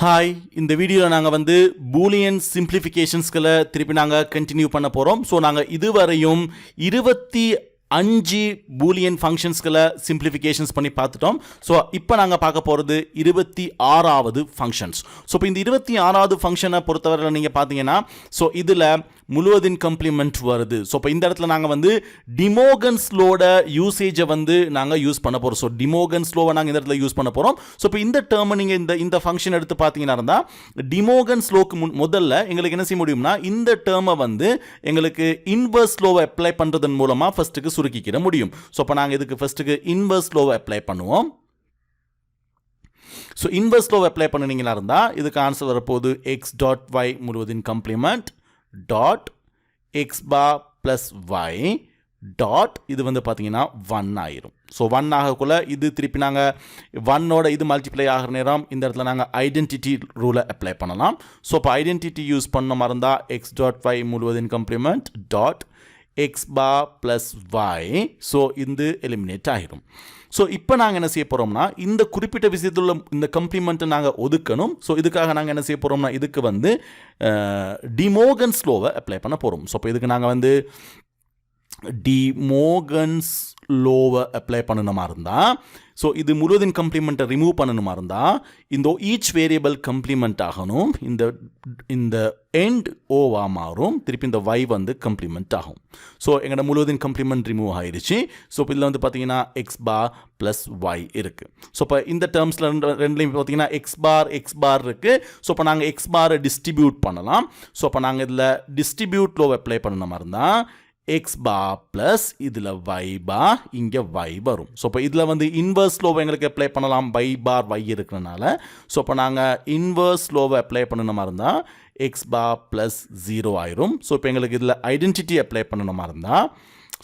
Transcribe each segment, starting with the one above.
Hi, இந்த வீடியோவில் நாங்கள் பூலியன் சிம்பிளிஃபிகேஷன்ஸ்களை திருப்பி நாங்கள் கண்டினியூ பண்ண போகிறோம். ஸோ நாங்கள் இதுவரையும் 25 பூலியன் ஃபங்க்ஷன்ஸ்களை சிம்பிளிஃபிகேஷன்ஸ் பண்ணி பார்த்துட்டோம். ஸோ இப்போ நாங்கள் பார்க்க போகிறது 26வது ஃபங்க்ஷன்ஸ். ஸோ இப்போ இந்த 26வது ஃபங்க்ஷனை பொறுத்தவரையில் நீங்கள் பார்த்தீங்கன்னா, ஸோ இதில் முழுவதின் கம்ப்ளிமெண்ட் வருது. ஸோ இப்போ இந்த இடத்துல நாங்கள் டிமோகன்ஸ் லோட யூசேஜை நாங்கள் யூஸ் பண்ண போகிறோம். ஸோ டிமோகன்ஸ் லோவை நாங்கள் இந்த இடத்துல யூஸ் பண்ண போகிறோம். ஸோ இப்போ இந்த டேர்மை நீங்கள் இந்த ஃபங்க்ஷன் எடுத்து பார்த்தீங்கன்னா இருந்தால், டிமோகன்ஸ் லோக்கு முதல்ல எங்களுக்கு என்ன செய்ய முடியும்னா, இந்த டேர்மை எங்களுக்கு இன்வர்ஸ் லோவை அப்ளை பண்ணுறதன் மூலமாக ஃபஸ்ட்டுக்கு சுருக்கிக்கிற முடியும். ஸோ இப்போ நாங்கள் இதுக்கு ஃபஸ்ட்டுக்கு இன்வர்ஸ் லோவை அப்ளை பண்ணுவோம். ஸோ இன்வர்ஸ் லோவை அப்ளை பண்ணினீங்கன்னா இருந்தால் இதுக்கு ஆன்சர் வரப்போகுது எக்ஸ் டாட் ஒய் முழுவதின் complement dot X bar plus Y dot இது பார்த்தீங்கன்னா 1 ஆயிரும். ஸோ 1 ஆகக்குள்ள இது திருப்பி நாங்கள் 1ஓட இது மல்டிப்ளை ஆகிற நேரம் இந்த இடத்துல நாங்கள் ஐடென்டிட்டி ரூலை அப்ளை பண்ணலாம். ஸோ இப்போ ஐடென்டிட்டி யூஸ் பண்ண மாதிரி இருந்தால் எக்ஸ் டாட் ஒய் முழுவதின் complement dot X bar plus Y. So இது எலிமினேட் ஆகிரும். ஸோ இப்போ நாங்கள் என்ன செய்ய போகிறோம்னா, இந்த குறிப்பிட்ட விஷயத்தில் உள்ள இந்த கம்ப்ளிமெண்ட்டை நாங்கள் ஒதுக்கணும். ஸோ இதுக்காக நாங்கள் என்ன செய்ய போகிறோம்னா, இதுக்கு டிமோகன்ஸ் லோவை அப்ளை பண்ண போகிறோம். ஸோ இப்போ இதுக்கு நாங்கள் டிமோகன்ஸ் லோவை அப்ளை பண்ணணுமா இருந்தால், ஸோ இது முழுவதின் கம்ப்ளிமெண்ட்டை ரிமூவ் பண்ணணுமா இருந்தால், இந்த ஈச் வேரியபிள் கம்ப்ளிமெண்ட் ஆகணும். இந்த எண்ட் ஓவா மாறும். திருப்பி இந்த y கம்ப்ளிமெண்ட் ஆகும். ஸோ எங்களோட முழுவதின் கம்ப்ளிமெண்ட் ரிமூவ் ஆயிடுச்சு. ஸோ இப்போ இதில் பார்த்தீங்கன்னா எக்ஸ் பார் ப்ளஸ் ஒய் இருக்குது. ஸோ இப்போ இந்த டேர்ம்ஸில் ரெண்டுலேயும் பார்த்தீங்கன்னா எக்ஸ் பார் இருக்குது. ஸோ இப்போ நாங்கள் எக்ஸ் பாரை டிஸ்ட்ரிபியூட் பண்ணலாம். ஸோ அப்போ நாங்கள் இதில் டிஸ்ட்ரிபியூட் லோவை அப்ளை பண்ண மாதிரி இருந்தால் எக்ஸ் பார் ப்ளஸ் இதில் ஒய் பார், இங்கே ஒய் வரும். ஸோ இப்போ இதில் இன்வர்ஸ் லோவை எங்களுக்கு அப்ளை பண்ணலாம், ஒய் பார் ஒய் இருக்கிறனால. ஸோ இப்போ நாங்கள் இன்வர்ஸ் லோவை அப்ளை பண்ணணுமா இருந்தால் எக்ஸ் பார் ப்ளஸ் 0 ஆயிரும். ஸோ இப்போ எங்களுக்கு இதில் ஐடென்டிட்டி அப்ளை பண்ணணுமா இருந்தால்,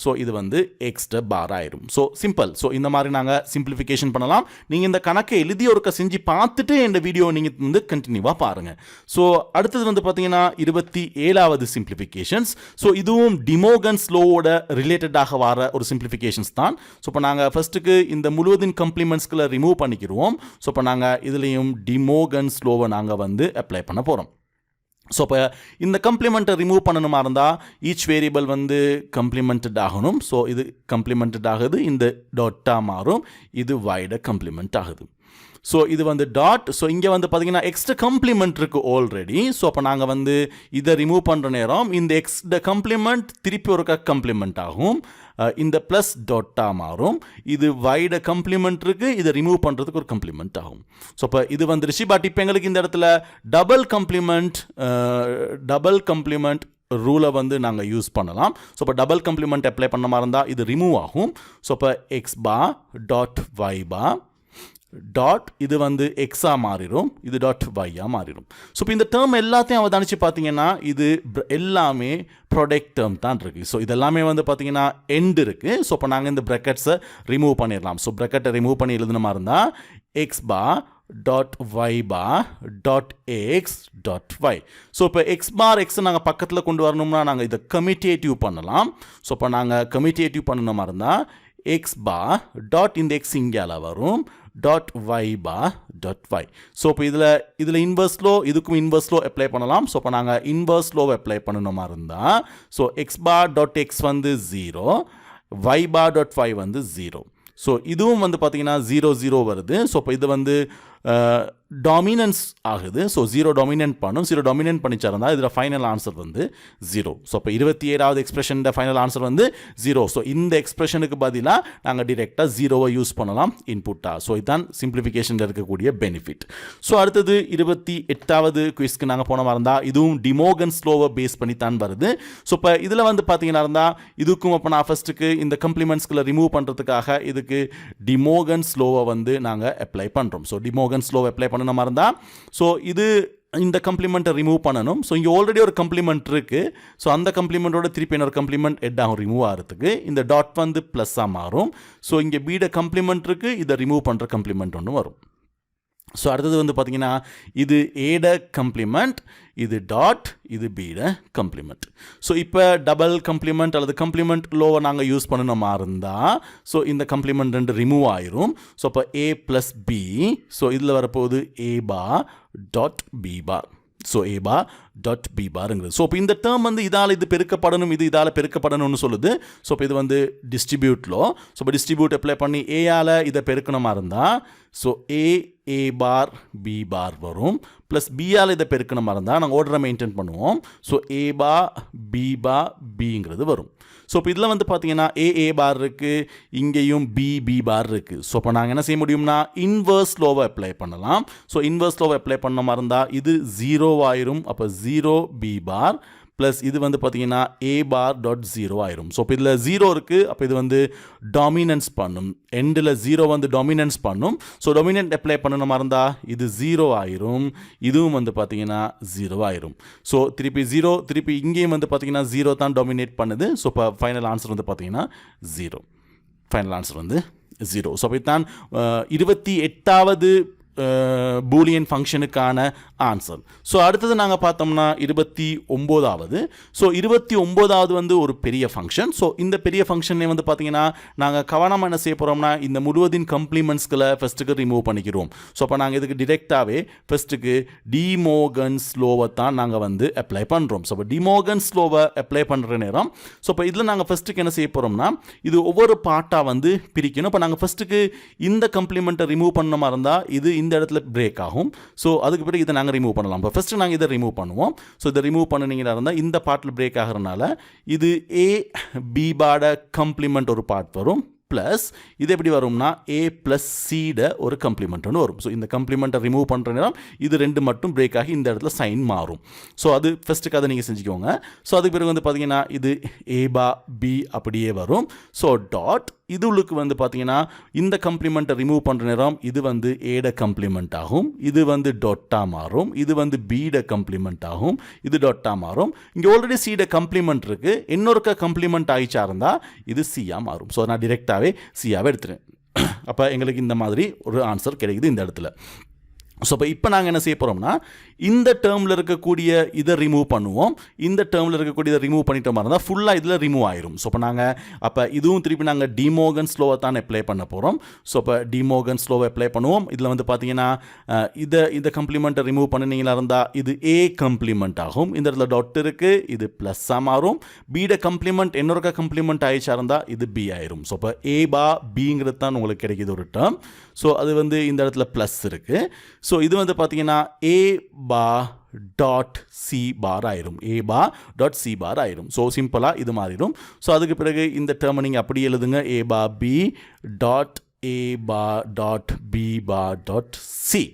ஸோ இது எக்ஸ்ட பார் ஆயிரும். So simple. ஸோ இந்த மாதிரி நாங்கள் சிம்பிளிஃபிகேஷன் பண்ணலாம். நீங்கள் இந்த கணக்கை எழுதி ஒருக்க செஞ்சு பார்த்துட்டு இந்த வீடியோ நீங்கள் கண்டினியூவாக பாருங்கள். ஸோ அடுத்தது பார்த்தீங்கன்னா 27வது சிம்பிளிஃபிகேஷன்ஸ். ஸோ இதுவும் டிமோகன்ஸ் லோவோட ரிலேட்டடாக வர ஒரு சிம்பிளிஃபிகேஷன்ஸ் தான். ஸோ இப்போ நாங்கள் ஃபஸ்ட்டுக்கு இந்த முழுவதின் கம்ப்ளிமெண்ட்ஸ்களை ரிமூவ் பண்ணிக்கிடுவோம். ஸோ இப்போ நாங்கள் இதுலேயும் டிமோகன்ஸ் லோவை நாங்கள் அப்ளை பண்ண போகிறோம். ஸோ இப்போ இந்த கம்ப்ளிமெண்ட்டை ரிமூவ் பண்ணணுமா இருந்தால் ஈச் வேரியபிள் கம்ப்ளிமெண்டட் ஆகணும். ஸோ இது கம்ப்ளிமெண்டட் ஆகுது, இந்த டாட்டாக மாறும், இது வைட கம்ப்ளிமெண்ட் ஆகுது. ஸோ இது டாட். ஸோ இங்கே பார்த்தீங்கன்னா எக்ஸ்ட்ரா கம்ப்ளிமெண்ட் இருக்குது ஆல்ரெடி. ஸோ அப்போ நாங்கள் இதை ரிமூவ் பண்ணுற நேரம் இந்த எக்ஸ்ட கம்ப்ளிமெண்ட் திருப்பி ஒரு கம்ப்ளிமெண்ட் ஆகும், இந்த ப்ளஸ் டாட்டாக மாறும், இது வைட கம்ப்ளிமெண்ட் இருக்குது, இதை ரிமூவ் பண்ணுறதுக்கு ஒரு கம்ப்ளிமெண்ட் ஆகும். ஸோ இப்போ இது வந்துருச்சு. பட் இப்போ எங்களுக்கு இந்த இடத்துல டபுள் கம்ப்ளிமெண்ட் ரூலை நாங்கள் யூஸ் பண்ணலாம். ஸோ இப்போ டபுள் கம்ப்ளிமெண்ட் அப்ளை பண்ண மாதிரி இருந்தால் இது ரிமூவ் ஆகும். ஸோ இப்போ X bar dot Y bar dot இது எக்ஸாக மாறிடும், இது டாட் ஒய்யாக மாறிடும். ஸோ இப்போ இந்த டேர்ம் எல்லாத்தையும் அவதானிச்சு பார்த்தீங்கன்னா இது எல்லாமே ப்ராடக்ட் டேர்ம் தான் இருக்குது. ஸோ இதெல்லாமே பார்த்தீங்கன்னா எண்ட் இருக்குது. ஸோ இப்போ நாங்கள் இந்த ப்ராக்கெட்ஸை ரிமூவ் பண்ணிடலாம். ஸோ ப்ராக்கெட்டை ரிமூவ் பண்ணி எழுதுன மாதிரி இருந்தால் X bar dot Y bar dot X dot Y. So இப்போ எக்ஸ் பார் எக்ஸை நாங்கள் பக்கத்தில் கொண்டு வரணும்னா நாங்கள் இதை கமிட்டேட்டிவ் பண்ணலாம். ஸோ இப்போ நாங்கள் கமிட்டேட்டிவ் பண்ணணும் மாதிரி இருந்தால் எக்ஸ் பார் டாட் இந்த எக்ஸ் இங்கேல வரும் dot Y bar dot Y. So இப்போ இதில் இன்வர்ஸ் லோ, இதுக்கும் இன்வர்ஸ் லோ அப்ளை பண்ணலாம். ஸோ இப்போ நாங்கள் இன்வர்ஸ் லோவை அப்ளை பண்ணணுமா இருந்தால், so X bar dot X 0, Y bar dot Y 0. So இதுவும் பார்த்தீங்கன்னா 0 0 வருது. ஸோ இப்போ இது டாமினன்ஸ் ஆகுது. ஸோ 0 டாமினன்ட் பண்ணும். 0 டாமினன்ட் பண்ணிச்சாருந்தா இதில் ஃபைனல் ஆன்சர் 0. ஸோ இப்போ 27வது எக்ஸ்பிரஷன் ஃபைனல் ஆன்சர் 0. ஸோ இந்த எக்ஸ்பிரஷனுக்கு பதிலாக நாங்கள் டிரெக்டாக 0வை யூஸ் பண்ணலாம் இன்புட்டாக. ஸோ இதுதான் சிம்பிளிஃபிகேஷனில் இருக்கக்கூடிய பெனிஃபிட். ஸோ அடுத்தது 28வது குவிஸ்க்கு நாங்கள் போன மாதிரி இருந்தால் இதுவும் டிமோகன்ஸ் லோவை பேஸ் பண்ணி தான் வருது. ஸோ இப்போ இதில் பார்த்தீங்கன்னா இருந்தால் இதுக்கும் அப்போ நான் ஃபஸ்ட்டுக்கு இந்த கம்ப்ளிமெண்ட்ஸ்களை ரிமூவ் பண்ணுறதுக்காக இதுக்கு டிமோகன்ஸ் லோவை நாங்கள் அப்ளை பண்ணுறோம். ஸோ டிமோகன்ஸ் லோவை அப்ளை பண்ண மாதிரி இருந்தால், ஸோ இது இந்த கம்ப்ளிமெண்ட்டை ரிமூவ் பண்ணணும். ஸோ இங்கே ஆல்ரெடி ஒரு கம்ப்ளிமெண்ட் இருக்குது. ஸோ அந்த கம்ப்ளிமெண்ட்டோட திருப்பி இன்னொரு கம்ப்ளிமெண்ட் ஹெட் ஆகும் ரிமூவ் ஆகிறதுக்கு. இந்த டாட் ப்ளஸ்ஸாக மாறும். ஸோ இங்கே பீட கம்ப்ளிமெண்ட் இருக்குது, இதை ரிமூவ் பண்ணுற கம்ப்ளிமெண்ட் ஒன்று வரும். ஸோ அடுத்தது வந்து பார்த்தீங்கன்னா இது ஏட கம்ப்ளிமெண்ட், இது டாட், இது பீட கம்ப்ளிமெண்ட். ஸோ இப்போ டபுள் கம்ப்ளிமெண்ட் அல்லது கம்ப்ளிமெண்ட் லோவை நாங்கள் யூஸ் பண்ணணுமா இருந்தால் ஸோ இந்த கம்ப்ளிமெண்ட் ரெண்டு ரிமூவ் ஆயிரும். ஸோ அப்போ ஏ ப்ளஸ் பி, ஸோ இதில் வரப்போகுது ஏ பார் டாட் பி பார். ஸோ ஏ பார் டாட் பி பாருங்கிறது. ஸோ இப்போ இந்த டேர்ம் வந்து இதால் இது பெருக்கப்படணும், இது இதால் பெருக்கப்படணும்னு சொல்லுது. ஸோ இப்போ இது வந்து டிஸ்ட்ரிபியூட் லோ. ஸோ இப்போ டிஸ்ட்ரிபியூட் அப்ளை பண்ணி ஏயால் இதை பெருக்கணுமா இருந்தால் ஸோ ஏ பார் பி பார் வரும். ப்ளஸ் பியால் இதை பெருக்கணுமா இருந்தால் நாங்கள் ஆர்டரை மெயின்டைன் பண்ணுவோம். ஸோ ஏ பார் பிங்கிறது வரும். ஸோ இப்போ இதில் வந்து பார்த்தீங்கன்னா ஏ பார் இருக்குது, இங்கேயும் பி பார் இருக்குது. ஸோ இப்போ நாங்கள் என்ன செய்ய முடியும்னா இன்வர்ஸ் லோவை அப்ளை பண்ணலாம். ஸோ இன்வர்ஸ் லோவை அப்ளை பண்ண மாதிரி இருந்தால் இது 0 ஆயிரும். அப்போ 0 பி பார் ப்ளஸ் இது வந்து பார்த்தீங்கன்னா ஏ பார் டாட் 0 ஆயிரும். ஸோ இப்போ இதில் 0 இருக்குது. அப்போ இது வந்து டாமினன்ஸ் பண்ணும், எண்டில் 0 வந்து டாமினன்ஸ் பண்ணும். ஸோ டாமினன்ட் அப்ளை பண்ணணும் மாதிரி இருந்தால் இது 0 ஆயிரும், இதுவும் வந்து பார்த்தீங்கன்னா 0 ஆயிரும். ஸோ திருப்பி இங்கேயும் வந்து பார்த்தீங்கன்னா 0 தான் டாமினேட் பண்ணுது. ஸோ இப்போ ஃபைனல் ஆன்சர் வந்து பார்த்தீங்கன்னா 0. ஃபைனல் ஆன்சர் வந்து 0. ஸோ அப்போ தான் 28வது பூலியன் ஃபங்க்ஷனுக்கான ஆன்சர். ஸோ அடுத்தது நாங்கள் பார்த்தோம்னா 29வது. ஸோ 29வது வந்து ஒரு பெரிய ஃபங்க்ஷன். ஸோ இந்த பெரிய ஃபங்க்ஷன்லேயே வந்து பார்த்தீங்கன்னா நாங்கள் கவனமாக என்ன செய்ய போகிறோம்னா இந்த முழுவதின் கம்ப்ளிமெண்ட்ஸ்களை ஃபஸ்ட்டுக்கு ரிமூவ் பண்ணிக்கிறோம். ஸோ அப்போ நாங்கள் இதுக்கு டிரெக்டாகவே ஃபஸ்ட்டுக்கு டிமோகன்ஸ் லோவை தான் நாங்கள் வந்து அப்ளை பண்ணுறோம். ஸோ இப்போ டிமோகன்ஸ் லோவை அப்ளை பண்ணுற நேரம் ஸோ இப்போ இதில் நாங்கள் ஃபஸ்ட்டுக்கு என்ன செய்ய போகிறோம்னா இது ஒவ்வொரு பார்ட்டாக வந்து பிரிக்கணும். இப்போ நாங்கள் ஃபஸ்ட்டுக்கு இந்த கம்ப்ளிமெண்ட்டை ரிமூவ் பண்ண மாதிரி இருந்தால் இது இந்த இடத்துல பிரேக் ஆகும். ஸோ அதுக்கு பிறகு இதை நாங்கள் ரிமூவ் பண்ணலாம். இப்போ ஃபஸ்ட்டு நாங்கள் இதை ரிமூவ் பண்ணுவோம். ஸோ இதை ரிமூவ் பண்ணினீங்களா இருந்தால் இந்த பார்ட்டில் பிரேக் ஆகிறதுனால இது ஏ பி பாட கம்ப்ளிமெண்ட் ஒரு பார்ட் வரும். ப்ளஸ் இது எப்படி வரும்னா ஏ ப்ளஸ் சீட ஒரு கம்ப்ளிமெண்ட் ஒன்று வரும். ஸோ இந்த கம்ப்ளிமெண்ட்டை ரிமூவ் பண்ணுற நேரம் இது ரெண்டு மட்டும் பிரேக் ஆகி இந்த இடத்துல சைன் மாறும். ஸோ அது ஃபஸ்ட்டுக்கு அதை நீங்கள் செஞ்சுக்கோங்க. ஸோ அதுக்கு பிறகு வந்து பார்த்தீங்கன்னா இது ஏ பா பி அப்படியே வரும். ஸோ டாட் இது உள்ளுக்கு வந்து பார்த்தீங்கன்னா இந்த கம்ப்ளிமெண்ட்டை ரிமூவ் பண்ணுற நேரம் இது வந்து ஏட கம்ப்ளிமெண்ட் ஆகும், இது வந்து டொட்டாக மாறும், இது வந்து பீட கம்ப்ளிமெண்ட் ஆகும், இது டொட்டாக மாறும். இங்கே ஆல்ரெடி சீட கம்ப்ளிமெண்ட் இருக்குது, இன்னொருக்க கம்ப்ளிமெண்ட் ஆகிச்சா இருந்தால் இது சியாக மாறும். ஸோ நான் டிரெக்டாகவே சியாவை எடுத்துகிறேன். அப்போ எங்களுக்கு இந்த மாதிரி ஒரு ஆன்சர் கிடைக்குது இந்த இடத்துல. ஸோ இப்போ நாங்கள் என்ன செய்ய போகிறோம்னா இந்த டேர்மில் இருக்கக்கூடிய இதை ரிமூவ் பண்ணுவோம். இந்த டேர்மில் இருக்கக்கூடிய இதை ரிமூவ் பண்ணிட்ட மாதிரி இருந்தால் ஃபுல்லாக இதில் ரிமூவ் ஆயிரும். ஸோ அப்போ இதுவும் திருப்பி நாங்கள் டிமோகன்ஸ் லோவை தான் அப்ளை பண்ண போகிறோம். ஸோ இப்போ டிமோகன்ஸ் லோவை அப்ளை பண்ணுவோம். இதில் வந்து பார்த்தீங்கன்னா இந்த கம்ப்ளிமெண்ட்டை ரிமூவ் பண்ணினீங்களா இருந்தால் இது ஏ கம்ப்ளிமெண்ட் ஆகும். இந்த இடத்துல டாட் இருக்குது, இது ப்ளஸ்ஸாக மாறும். பீட கம்ப்ளிமெண்ட் இன்னொரு கம்ப்ளிமெண்ட் ஆயிடுச்சா இருந்தால் இது பி ஆயிரும். ஸோ இப்போ ஏ பா பிங்கிறது தான் உங்களுக்கு கிடைக்கிது ஒரு டேர்ம். ஸோ அது வந்து இந்த இடத்துல ப்ளஸ் இருக்குது. ஸோ இது வந்து பார்த்தீங்கன்னா ஏ பா டாட் சி பார் ஆயிரும், ஏ பா டாட் சி பார் ஆயிரும். ஸோ சிம்பிளாக இது மாறிடும். ஸோ அதுக்கு பிறகு இந்த டேர்மை நீங்கள் அப்படி எழுதுங்க, ஏ பா பி டாட் ஏ பா டாட் பி பா டாட் சி.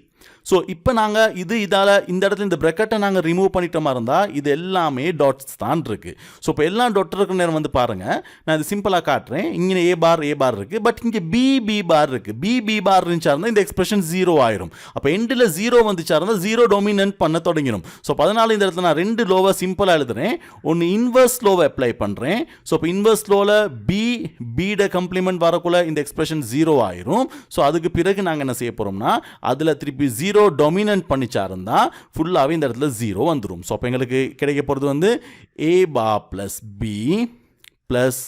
ஸோ இப்போ நாங்கள் இதால் இந்த இடத்துல இந்த ப்ரெக்கெட்டை நாங்கள் ரிமூவ் பண்ணிட்ட மாதிரி இருந்தால் இது எல்லாமே டாட்ஸ் தான் இருக்குது. ஸோ இப்போ எல்லாம் டாட் இருக்கிற நேரம் வந்து பாருங்கள், நான் இது சிம்பிளாக காட்டுறேன். இங்கே ஏ பார் இருக்குது, பட் இங்கே பி பார் இருக்குது. பி பார் இருந்துச்சா இருந்தால் இந்த எக்ஸ்பிரஷன் 0 ஆயிரும். அப்போ எண்டில் 0 வந்துச்சா இருந்தால் 0 டொமினன்ட் பண்ண தொடங்கிடும். ஸோ அதனால் இந்த இடத்துல நான் 2 லோவை சிம்பிளாக எழுதுறேன். ஒன்று இன்வர்ஸ் லோவை அப்ளை பண்ணுறேன். ஸோ இப்போ இன்வர்ஸ் லோவில் பீட கம்ப்ளிமெண்ட் வரக்குள்ள இந்த எக்ஸ்பிரஷன் 0 ஆயிரும். ஸோ அதுக்கு பிறகு நாங்கள் என்ன செய்ய போகிறோம்னா அதில் திருப்பி 0 டாமினன்ட் பண்ணிச்சா இருந்தால் ஃபுல்லாகவே இந்த இடத்துல 0 வந்துடும். ஸோ அப்போ எங்களுக்கு கிடைக்க போகிறது வந்து ஏ பா ப்ளஸ் பி ப்ளஸ்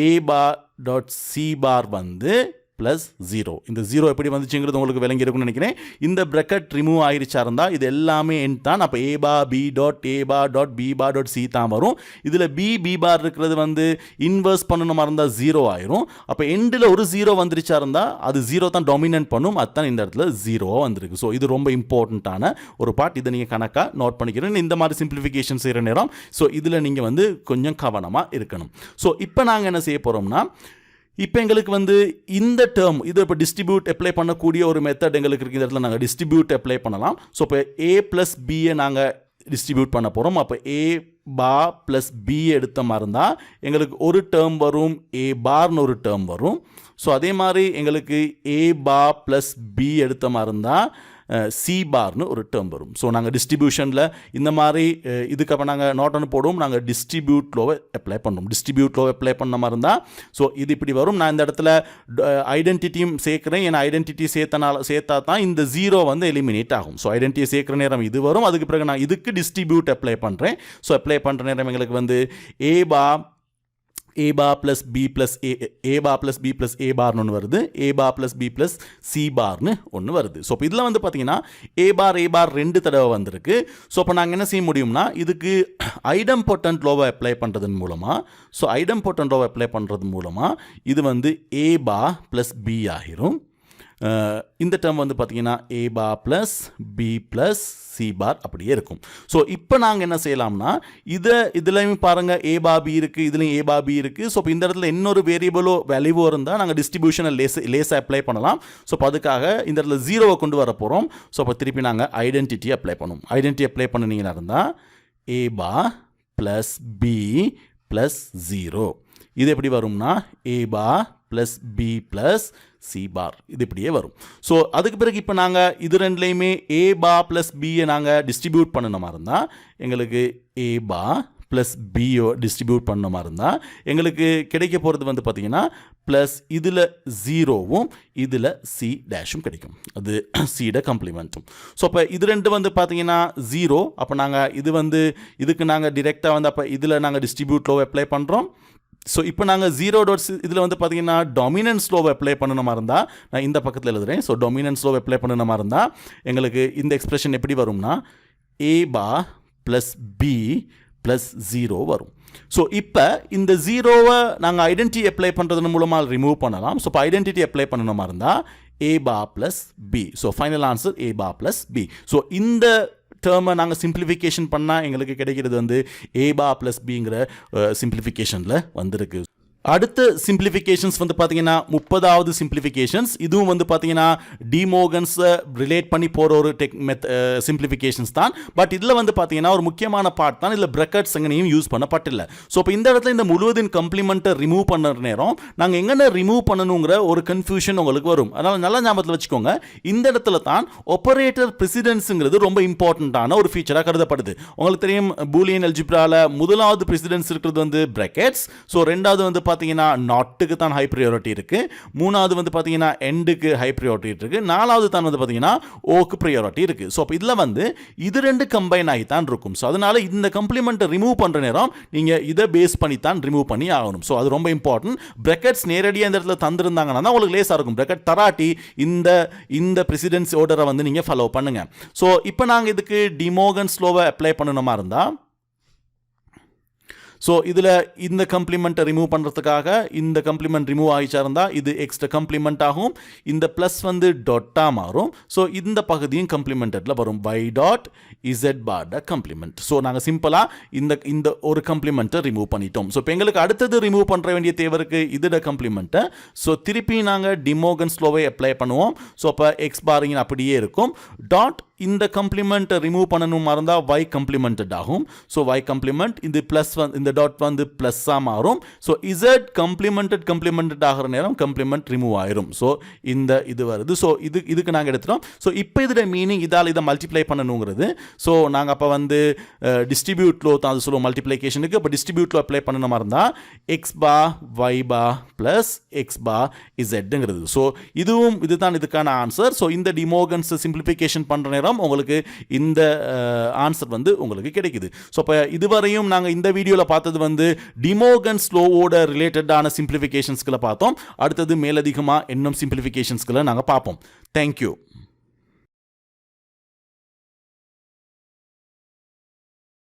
ஏ பா டாட் சி பார் வந்து ப்ளஸ் 0. இந்த 0 எப்படி வந்துச்சுங்கிறது உங்களுக்கு விளங்கி இருக்குன்னு நினைக்கிறேன். இந்த ப்ரெக்கெட் ரிமூவ் ஆகிருச்சா இருந்தால் இது எல்லாமே என் தான். அப்போ ஏ பா பி டாட் ஏ பா டாட் பி பா டாட் சி தான் வரும். இதில் பி பார் இருக்கிறது வந்து இன்வர்ஸ் பண்ணணுமா இருந்தால் 0 ஆயிரும். அப்போ எண்டில் ஒரு 0 வந்துருச்சா இருந்தால் அது 0 தான் டாமினன்ட் பண்ணும். அதுதான் இந்த இடத்துல 0 வந்திருக்கு. ஸோ இது ரொம்ப இம்பார்ட்டண்ட்டான ஒரு பார்ட். இதை நீங்கள் கணக்காக நோட் பண்ணிக்கிறேன் இந்த மாதிரி சிம்பிளிஃபிகேஷன் செய்கிற நேரம். ஸோ இதில் நீங்கள் வந்து கொஞ்சம் கவனமாக இருக்கணும். ஸோ இப்போ நாங்கள் என்ன செய்ய போகிறோம்னா இப்போ எங்களுக்கு வந்து இந்த டேர்ம் இது இப்போ டிஸ்ட்ரிபியூட் அப்ளை பண்ணக்கூடிய ஒரு மெத்தட் எங்களுக்கு இருக்குது. இந்த இடத்துல நாங்கள் டிஸ்ட்ரிபியூட் அப்ளை பண்ணலாம். ஸோ இப்போ ஏ ப்ளஸ் பியை நாங்கள் டிஸ்ட்ரிபியூட் பண்ண போகிறோம். அப்போ ஏ பா ப்ளஸ் பி எடுத்த மாதிரி இருந்தால் எங்களுக்கு ஒரு டேர்ம் வரும், ஏ பார்னு ஒரு டேர்ம் வரும். ஸோ அதே மாதிரி எங்களுக்கு ஏ பா ப்ளஸ் பி எடுத்த மாதிரி இருந்தால் சி பார்னு ஒரு டேர்ம் வரும். ஸோ நாங்கள் டிஸ்ட்ரிபியூஷனில் இந்த மாதிரி இதுக்கப்புறம் நாங்கள் நோட்டன்னு போடுவோம், நாங்கள் டிஸ்ட்ரிபியூட் லோவை அப்ளை பண்ணோம். டிஸ்ட்ரிபியூட் லோவை அப்ளை பண்ண மாதிரி இருந்தால் ஸோ இது இப்படி வரும். நான் இந்த இடத்துல ஐடென்டிட்டியும் சேர்க்குறேன், ஏன்னா ஐடென்டிட்டி சேர்த்தா தான் இந்த 0 வந்து எலிமினேட் ஆகும். ஸோ ஐடென்டிட்டி சேர்க்குற நேரம் இது வரும். அதுக்கு பிறகு நான் இதுக்கு டிஸ்ட்ரிபியூட் அப்ளை பண்ணுறேன். ஸோ அப்ளை பண்ணுற நேரம் எங்களுக்கு வந்து a bar plus b plus a barனு ஒன்று வருது, a bar plus b plus c barனு ஒன்று வருது. ஸோ இப்போ இதில் வந்து பார்த்தீங்கன்னா a bar 2 தடவை வந்திருக்கு. ஸோ அப்போ நாங்கள் என்ன செய்ய முடியும்னா இதுக்கு ஐடம்பொட்டன்ட் லோவை அப்ளை பண்ணுறதன் மூலமாக, ஸோ ஐடம்பொட்டன்ட் லோவை அப்ளை பண்ணுறது மூலமாக இது வந்து a bar plus b ஆகிரும். இந்த டேர்ம் வந்து பார்த்தீங்கன்னா a bar plus b plus c bar அப்படியே இருக்கும். ஸோ இப்போ நாங்கள் என்ன செய்யலாம்னா இதுலையும் பாருங்கள் a bar b இருக்குது, இதுலையும் a bar b இருக்குது. ஸோ இப்போ இந்த இடத்துல இன்னொரு வேரியபிளோ வேல்யூவோ இருந்தால் நாங்கள் டிஸ்ட்ரிபியூஷனை லேஸாக அப்ளை பண்ணலாம். ஸோ இப்போ அதுக்காக இந்த இடத்துல 0வை கொண்டு வர போகிறோம். ஸோ அப்போ திருப்பி நாங்கள் ஐடென்டிட்டி அப்ளை பண்ணுவோம். ஐடென்டிட்டி அப்ளை பண்ணினீங்கன்னா இருந்தால் a bar plus b plus 0. இது எப்படி வரும்னா a bar plus b plus c bar இது இப்படியே வரும். ஸோ அதுக்கு பிறகு இப்போ நாங்கள் இது ரெண்டுலேயுமே a bar plus b நாங்கள் டிஸ்ட்ரிபியூட் பண்ண மாதிரி இருந்தால் எங்களுக்கு a bar plus Pio distribute பண்ண மாதிரி இருந்தால் எங்களுக்கு கிடைக்க போகிறது வந்து பார்த்திங்கன்னா ப்ளஸ் இதில் 0வும் இதில் சி டேஷும் கிடைக்கும். அது சியோட கம்ப்ளிமெண்ட்டும். ஸோ அப்போ இது ரெண்டு வந்து பார்த்திங்கன்னா 0. அப்போ நாங்கள் இது வந்து இதுக்கு நாங்கள் டிரெக்டாக வந்து அப்போ இதில் நாங்கள் டிஸ்ட்ரிபியூட் லோவை அப்ளை பண்ணுறோம். ஸோ இப்போ நாங்கள் 0 இதில் வந்து பார்த்தீங்கன்னா டாமினன்ஸ் லோவை அப்ளை பண்ணணும் மாதிரி இருந்தால் நான் இந்த பக்கத்தில் எழுதுகிறேன். ஸோ டாமினன்ஸ் லோவை அப்ளை பண்ணணும் மாதிரி இருந்தால் எங்களுக்கு இந்த எக்ஸ்பிரஷன் எப்படி வரும்னா a bar plus b plus 0 வரும். ஸோ இப்போ இந்த 0வை நாங்கள் ஐடென்டிட்டி அப்ளை பண்ணுறது மூலமாக ரிமூவ் பண்ணலாம். ஸோ இப்போ ஐடென்டிட்டி அப்ளை பண்ணணும் மாதிரி இருந்தால் a bar plus b. So final answer a bar plus b. So இந்த டேர்மை நாங்கள் சிம்பிளிஃபிகேஷன் பண்ணால் எங்களுக்கு கிடைக்கிறது வந்து a bar plus bங்கிற சிம்பிளிஃபிகேஷனில் வந்திருக்கு. அடுத்த சிம்பிளிஃபிகேஷன்ஸ் வந்து பார்த்தீங்கன்னா 30வது சிம்பிளிஃபிகேஷன்ஸ். இதுவும் வந்து பார்த்தீங்கன்னா டிமோகன்ஸை ரிலேட் பண்ணி போகிற ஒரு சிம்பிளிஃபிகேஷன்ஸ் தான். பட் இதில் வந்து பார்த்தீங்கன்னா ஒரு முக்கியமான பார்ட் தான், இதில் பிரக்கெட்ஸ் எங்கேயும் யூஸ் பண்ணப்பட்டில்லை. ஸோ இப்போ இந்த இடத்துல இந்த முழுவதின் கம்ப்ளிமெண்ட்டை ரிமூவ் பண்ண நேரம் நாங்கள் எங்கே ரிமூவ் பண்ணணுங்கிற ஒரு கன்ஃபியூஷன் உங்களுக்கு வரும். அதனால் நல்ல ஞாபகத்தில் வச்சுக்கோங்க, இந்த இடத்துல தான் ஆப்பரேட்டர் ப்ரெசிடென்ஸுங்கிறது ரொம்ப இம்பார்ட்டண்ட்டான ஒரு ஃபீச்சராக கருதப்படுது. உங்களுக்கு தெரியும் பூலியன் அல்ஜிப்ராவில் முதலாவது ப்ரெசிடென்ஸ் இருக்கிறது வந்து பிரக்கெட்ஸ். ஸோ ரெண்டாவது வந்து பார்த்தீங்கன்னா நாட்டுக்கு தான் ஹை ப்ரையாரிட்டி இருக்குது, மூணாவது வந்து பார்த்தீங்கன்னா எண்டுக்கு ஹை ப்ரையாரிட்டி இருக்குது, நாலாவது தான் வந்து பார்த்தீங்கன்னா ஓக்கு ப்ரையாரிட்டி இருக்குது. ஸோ அப்போ இதில் வந்து இது ரெண்டு கம்பைன் ஆகி தான் இருக்கும். ஸோ அதனால் இந்த கம்ப்ளிமெண்ட்டை ரிமூவ் பண்ணுற நேரம் நீங்கள் இதை பேஸ் பண்ணி தான் ரிமூவ் பண்ணி ஆகணும். ஸோ அது ரொம்ப இம்பார்ட்டன்ட். பிரக்கெட்ஸ் நேரடியாக இந்த இடத்துல தந்திருந்தாங்கன்னா தான் உங்களுக்கு லேஸாக இருக்கும். பிரக்கெட் தராட்டி இந்த பிரசிடென்சி ஆர்டரை வந்து நீங்கள் ஃபாலோ பண்ணுங்கள். ஸோ இப்போ நாங்கள் இதுக்கு டிமோகன்ஸ் லோவை அப்ளை பண்ணணுமா இருந்தால் ஸோ இதில் இந்த கம்ப்ளிமெண்ட்டை ரிமூவ் பண்ணுறதுக்காக இந்த கம்ப்ளிமெண்ட் ரிமூவ் ஆகிச்சா இருந்தால் இது எக்ஸ்ட்ரா கம்ப்ளிமெண்ட் ஆகும், இந்த ப்ளஸ் வந்து டாட்டாக மாறும். ஸோ இந்த பகுதியும் கம்ப்ளிமெண்டடில் வரும் y டாட் இசட் பார் கம்ப்ளிமெண்ட். ஸோ நாங்கள் சிம்பிளாக இந்த ஒரு கம்ப்ளிமெண்ட்டை ரிமூவ் பண்ணிட்டோம். ஸோ இப்போ எங்களுக்கு அடுத்தது ரிமூவ் பண்ணுற வேண்டிய தேவைக்கு இதோட கம்ப்ளிமெண்ட்டை ஸோ திருப்பி நாங்கள் டிமோகன்ஸ் லோவை அப்ளை பண்ணுவோம். ஸோ அப்போ எக்ஸ் பாரிங் அப்படியே இருக்கும். டாட் இந்த கம்ப்ளிமெண்ட்டை ரிமூவ் பண்ணணும் இருந்தால் y கம்ப்ளிமெண்டட் ஆகும். ஸோ y கம்ப்ளிமெண்ட் இது ப்ளஸ் இந்த டாட் வந்து ப்ளஸ்ஸாக மாறும். ஸோ இசட் கம்ப்ளிமெண்டட் ஆகிற நேரம் கம்ப்ளிமெண்ட் ரிமூவ் ஆயிரும். ஸோ இது வருது. ஸோ இதுக்கு நாங்கள் எடுத்துட்டோம். ஸோ இப்போ இதோட மீனிங் இதால் இதை மல்டிப்ளை பண்ணணுங்கிறது. ஸோ நாங்கள் அப்போ வந்து டிஸ்ட்ரிபியூட் லோ தான் அது சொல்லுவோம் மல்டிப்ளிகேஷனுக்கு. அப்போ டிஸ்ட்ரிபியூட் லோ அப்ளை பண்ணணும் இருந்தால் எக்ஸ் பா y பா ப்ளஸ் எக்ஸ் பா இசட்டுங்கிறது. ஸோ இதுதான் இதுக்கான ஆன்சர். ஸோ இந்த டிமோகன்ஸ் சிம்பிளிஃபிகேஷன் பண்ணுற நேரம் உங்களுக்கு இந்த ஆன்சர் வந்து உங்களுக்கு கிடைக்குது. ஸோ இப்போ இதுவரையும் நாங்கள் இந்த வீடியோவில் பார்த்தது வந்து டிமோகன்ஸ் லோவோட ரிலேட்டடான சிம்பிளிஃபிகேஷன்ஸ்களை பார்த்தோம். அடுத்தது மேலதிகமாக இன்னும் சிம்பிளிஃபிகேஷன்ஸ்களை நாங்கள் பார்ப்போம். தேங்க்யூ.